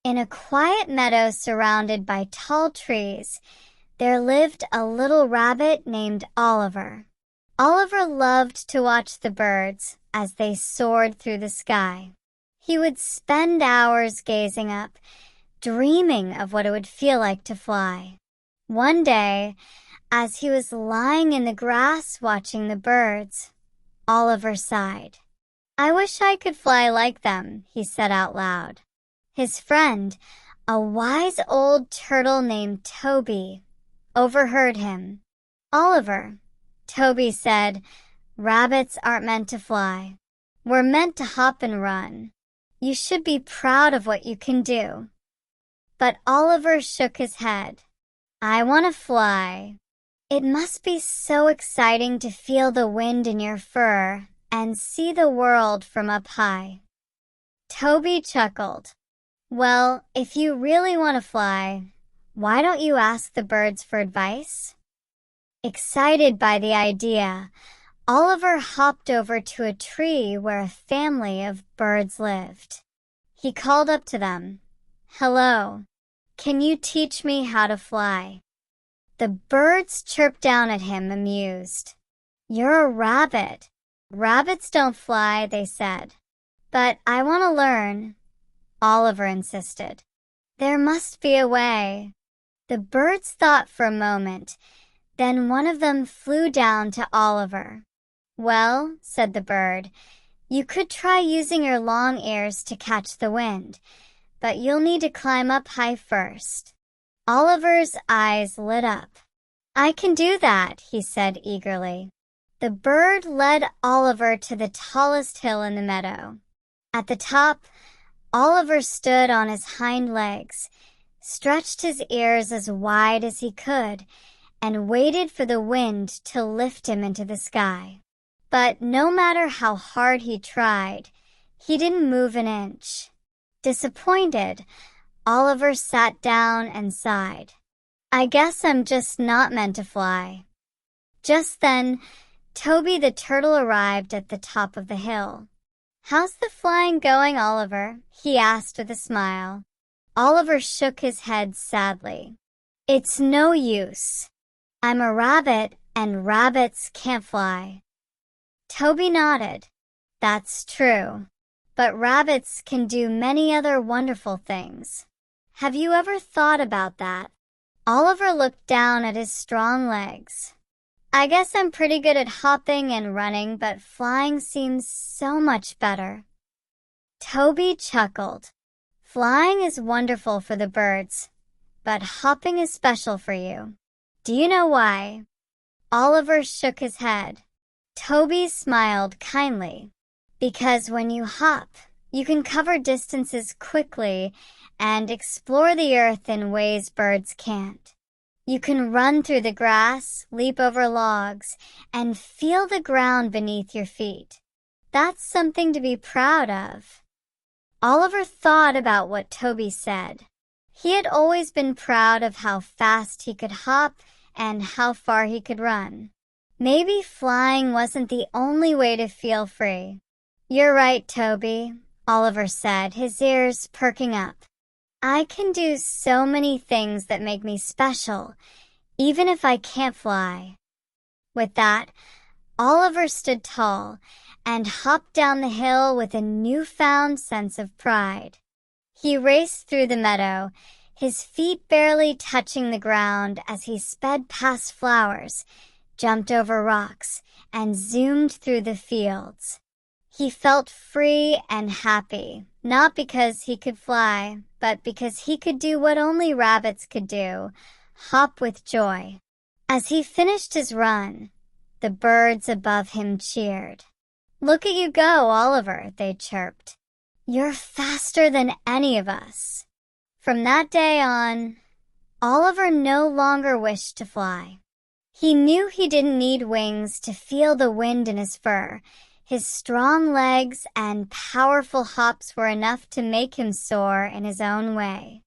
In a quiet meadow surrounded by tall trees, there lived a little rabbit named Oliver. Oliver loved to watch the birds as they soared through the sky. He would spend hours gazing up, dreaming of what it would feel like to fly. One day, as he was lying in the grass watching the birds, Oliver sighed. "I wish I could fly like them," he said out loud. His friend, a wise old turtle named Toby, overheard him. "Oliver," Toby said, "rabbits aren't meant to fly. We're meant to hop and run. You should be proud of what you can do." But Oliver shook his head. "I want to fly. It must be so exciting to feel the wind in your fur and see the world from up high." Toby chuckled. "Well, if you really want to fly, why don't you ask the birds for advice?" Excited by the idea, Oliver hopped over to a tree where a family of birds lived. He called up to them, "Hello, can you teach me how to fly?" The birds chirped down at him, amused. "You're a rabbit. Rabbits don't fly," they said. "But I want to learn," Oliver insisted. "There must be a way." The birds thought for a moment. Then one of them flew down to Oliver. "Well," said the bird, "you could try using your long ears to catch the wind, but you'll need to climb up high first." Oliver's eyes lit up. "I can do that," he said eagerly. The bird led Oliver to the tallest hill in the meadow. At the top, Oliver stood on his hind legs, stretched his ears as wide as he could, and waited for the wind to lift him into the sky. But no matter how hard he tried, he didn't move an inch. Disappointed, Oliver sat down and sighed. "I guess I'm just not meant to fly." Just then, Toby the turtle arrived at the top of the hill. "How's the flying going, Oliver?" he asked with a smile. Oliver shook his head sadly. "It's no use. I'm a rabbit, and rabbits can't fly." Toby nodded. "That's true. But rabbits can do many other wonderful things. Have you ever thought about that?" Oliver looked down at his strong legs. "I guess I'm pretty good at hopping and running, but flying seems so much better." Toby chuckled. "Flying is wonderful for the birds, but hopping is special for you. Do you know why?" Oliver shook his head. Toby smiled kindly. "Because when you hop, you can cover distances quickly and explore the earth in ways birds can't. You can run through the grass, leap over logs, and feel the ground beneath your feet. That's something to be proud of." Oliver thought about what Toby said. He had always been proud of how fast he could hop and how far he could run. Maybe flying wasn't the only way to feel free. "You're right, Toby," Oliver said, his ears perking up. "I can do so many things that make me special, even if I can't fly." With that, Oliver stood tall and hopped down the hill with a newfound sense of pride. He raced through the meadow, his feet barely touching the ground as he sped past flowers, jumped over rocks, and zoomed through the fields. He felt free and happy, not because he could fly, but because he could do what only rabbits could do, hop with joy. As he finished his run, the birds above him cheered. "Look at you go, Oliver," they chirped. "You're faster than any of us." From that day on, Oliver no longer wished to fly. He knew he didn't need wings to feel the wind in his fur. His strong legs and powerful hops were enough to make him soar in his own way.